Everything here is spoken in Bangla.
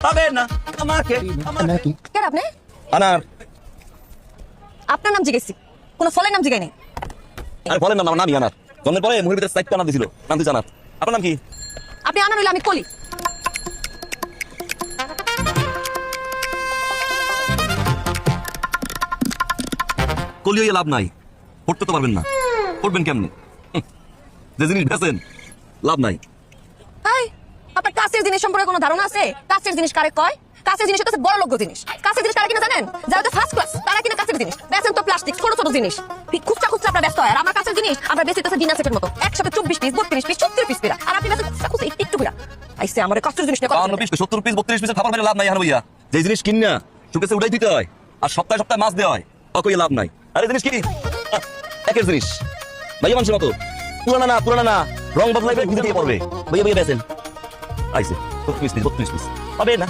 পাবেন না আমাকে আমাকে কেন আপনি? আনার আপনার নাম জিজ্ঞেসি, কোনো ফলের নাম জিজ্ঞাই নেই। আর বলেন না আমার নামই আনার। জন্মের পরে মুখের ভিতরে সাইড আনার দিছিল, নাম দিছে আনার। আপনার নাম কি? আপনি আনার হইলে আমি কলি। কলি হইয়া লাভ নাই, পড়তে তো পারবেন না, পড়বেন কেমনে? যে জিনিস বেছেন লাভ নাই। হাই, আপনার কাছের জিনিস সম্পর্কে কোনো ধারণা আছে? কাছের জিনিস কারে কয়? কাছের জিনিস হচ্ছে বড় লোক জিনিস। কাছের জিনিস কারা কিনা জানেন? যারা তো ফার্স্ট ক্লাস তারা কিনা কাছের জিনিস। বেচেন তো প্লাস্টিক ছোট ছোট জিনিস। খুচরা খুচরা আপনার ব্যস্ত হয়। আর আমার কাছের জিনিস আমরা বেশি তো ডিনার সেটের মতো একসাথে 24 পিস 32 পিস 36 পিস পেরা। আর আপনি বেচেন খুচরা খুচরা একটু করে। আইসে আমার কাছের জিনিস নিয়ে কথা 52 পিস 70 পিস 32 পিসের খাবার লাভ নাই। হানো ভাইয়া, যে জিনিস কিনা সুকেসে উঠাই দিতে হয় আর সপ্তাহে সপ্তাহে মাছ দেওয়া হয়, অকই লাভ নাই। আরে জিনিস কি একের জিনিস ভাইয়া, মানুষের মতো পুরানা না রং বদলাইবে, খুঁজে দিয়ে পড়বে। ভাইয়া বেছেন আইসে 32 পিস 32 পিস পাবে না।